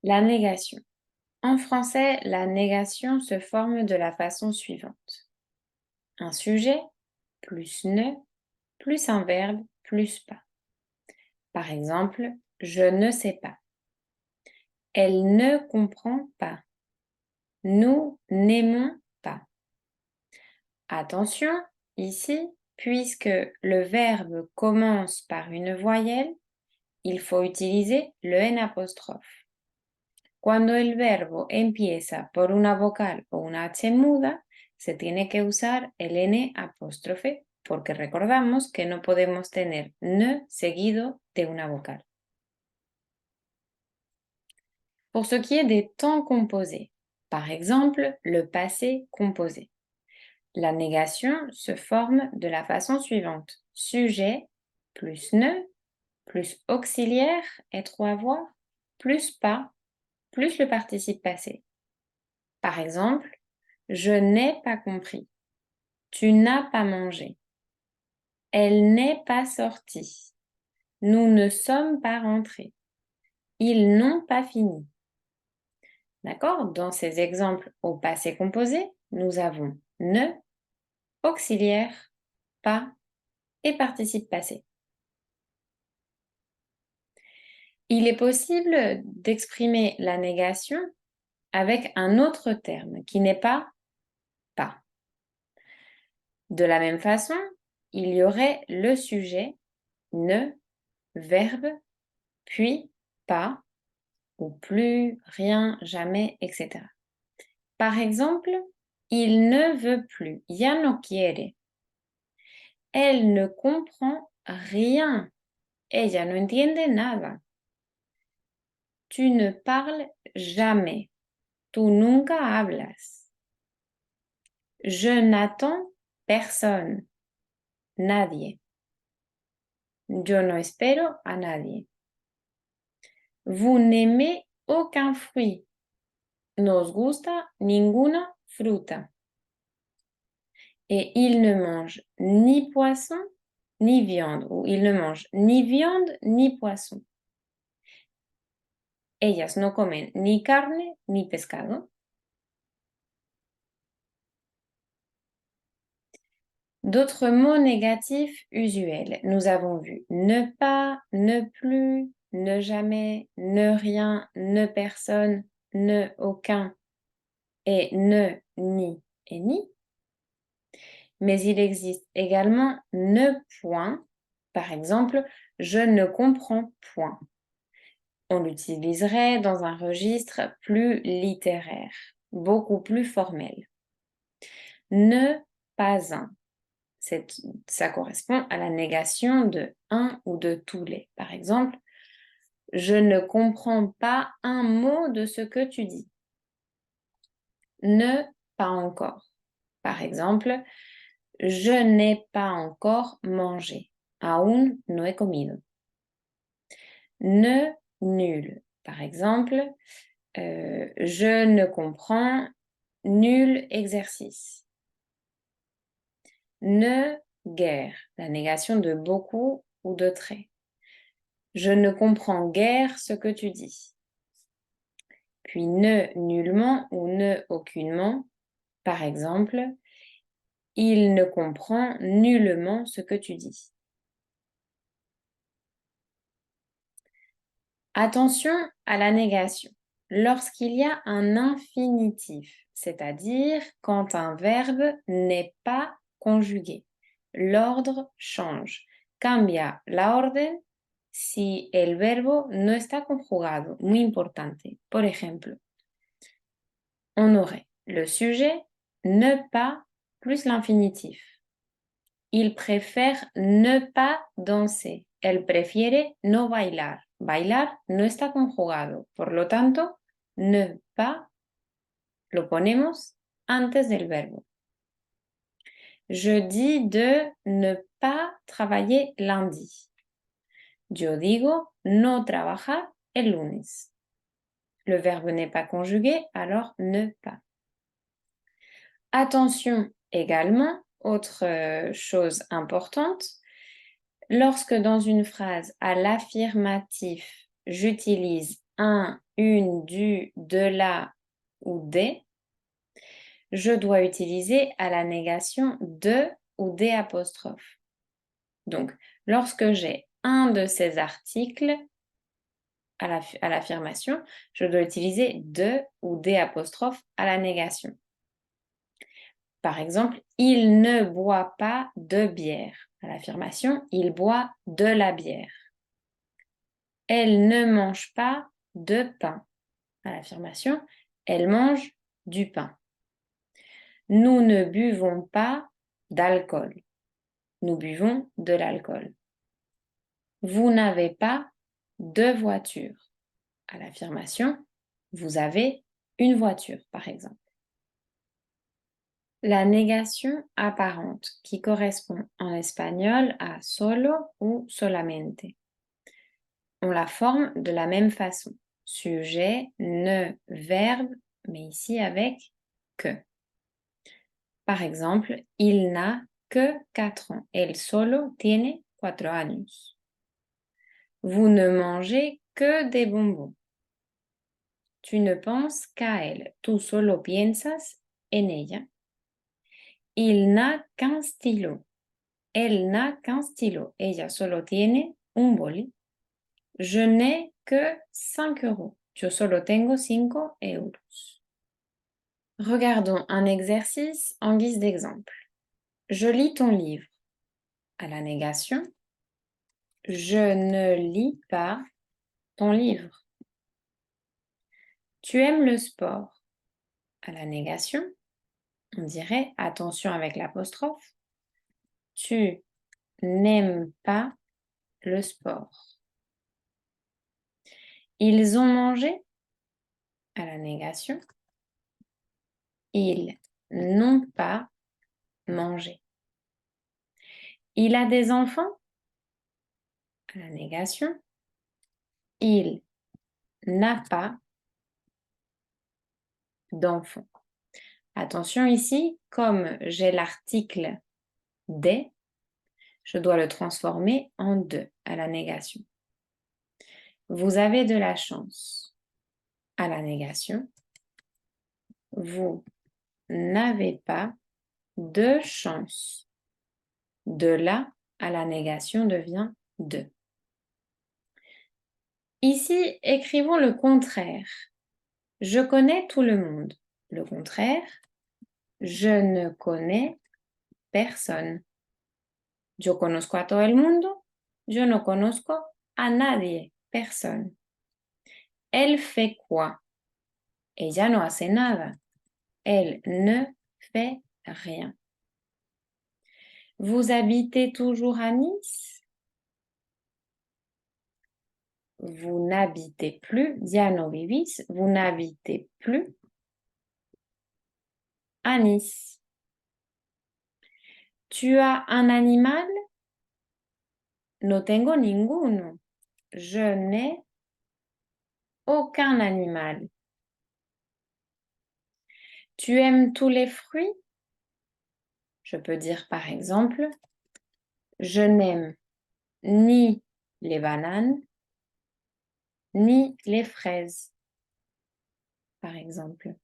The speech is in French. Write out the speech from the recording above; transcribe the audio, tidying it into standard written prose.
La négation. En français, la négation se forme de la façon suivante. Un sujet plus ne plus un verbe plus pas. Par exemple, je ne sais pas. Elle ne comprend pas. Nous n'aimons pas. Attention, ici, puisque le verbe commence par une voyelle, il faut utiliser le N apostrophe. Cuando el verbo empieza por una vocal o una H muda, se tiene que usar el N apóstrofe, porque recordamos que no podemos tener ne seguido de una vocal. Pour ce qui est des temps composés, par exemple le passé composé, la négation se forme de la façon suivante. Sujet plus ne, plus auxiliaire, être ou avoir, plus pas, plus le participe passé. Par exemple, je n'ai pas compris. Tu n'as pas mangé. Elle n'est pas sortie. Nous ne sommes pas rentrés. Ils n'ont pas fini. D'accord? Dans ces exemples au passé composé, nous avons ne, auxiliaire, pas et participe passé. Il est possible d'exprimer la négation avec un autre terme qui n'est pas pas. De la même façon, il y aurait le sujet, ne, verbe, puis pas, ou plus, rien, jamais, etc. Par exemple, il ne veut plus, ya no quiere. Elle ne comprend rien, ella no entiende nada. Tu ne parles jamais, tú nunca hablas. Je n'attends personne, nadie. Yo no espero a nadie. Vous n'aimez aucun fruit. Nos gusta ninguna fruta. Et il ne mange ni poisson ni viande, ou il ne mange ni viande ni poisson. Ellas no comen ni carne ni pescado. D'autres mots négatifs usuels. Nous avons vu ne pas, ne plus, ne jamais, ne rien, ne personne, ne aucun et ne, ni et ni. Mais il existe également ne point. Par exemple, je ne comprends point. On l'utiliserait dans un registre plus littéraire, beaucoup plus formel. Ne pas un. Ça correspond à la négation de un ou de tous les. Par exemple, je ne comprends pas un mot de ce que tu dis. Ne pas encore. Par exemple, je n'ai pas encore mangé. Aún no he comido. Ne nul. Par exemple, je ne comprends nul exercice. Ne guère, la négation de beaucoup ou de très. Je ne comprends guère ce que tu dis. Puis ne nullement ou ne aucunement. Par exemple, il ne comprend nullement ce que tu dis. Attention à la négation. Lorsqu'il y a un infinitif, c'est-à-dire quand un verbe n'est pas conjugué, l'ordre change. Cambia la orden si el verbo no está conjugado. Muy importante. Por ejemplo, on aurait le sujet ne pas plus l'infinitif. Il préfère ne pas danser. Elle prefiere no bailar. Bailar no está conjugado. Por lo tanto, ne pas lo ponemos antes del verbo. Je dis de ne pas travailler lundi. Yo digo no trabajar el lunes. Le verbe n'est pas conjugué, alors ne pas. Attention également, autre chose importante, lorsque dans une phrase à l'affirmatif, j'utilise un une, du, de la ou des, je dois utiliser à la négation de ou des apostrophes. Donc, lorsque j'ai un de ces articles à l'affirmation, je dois utiliser de ou des apostrophes à la négation. Par exemple, il ne boit pas de bière. À l'affirmation, il boit de la bière. Elle ne mange pas de pain. À l'affirmation, elle mange du pain. Nous ne buvons pas d'alcool. Nous buvons de l'alcool. Vous n'avez pas de voiture. À l'affirmation, vous avez une voiture, par exemple. La négation apparente qui correspond en espagnol à solo ou solamente. On la forme de la même façon. Sujet, ne, verbe, mais ici avec que. Par exemple, il n'a que 4 ans. El solo tiene 4 años. Vous ne mangez que des bonbons. Tu ne penses qu'à elle. Tú solo piensas en ella. Il n'a qu'un stylo. Elle n'a qu'un stylo. Ella solo tiene un boli. Je n'ai que 5 euros. Yo solo tengo 5 euros. Regardons un exercice en guise d'exemple. Je lis ton livre. À la négation, je ne lis pas ton livre. Tu aimes le sport. À la négation, on dirait attention avec l'apostrophe. Tu n'aimes pas le sport. Ils ont mangé. À la négation, ils n'ont pas mangé. Il a des enfants. À la négation, il n'a pas d'enfants. Attention ici, comme j'ai l'article des, je dois le transformer en de à la négation. Vous avez de la chance. À la négation, vous n'avez pas de chance. De là à la négation devient de. Ici, écrivons le contraire. Je connais tout le monde. Le contraire, je ne connais personne. Yo conozco a todo el mundo. Yo no conozco a nadie, personne. Elle fait quoi? Ella no hace nada. Elle ne fait rien. Vous habitez toujours à Nice? Vous n'habitez plus, ya no vivís, vous n'habitez plus à Nice. Tu as un animal? No tengo ninguno. Je n'ai aucun animal. Tu aimes tous les fruits? Je peux dire par exemple, je n'aime ni les bananes, ni les fraises, par exemple.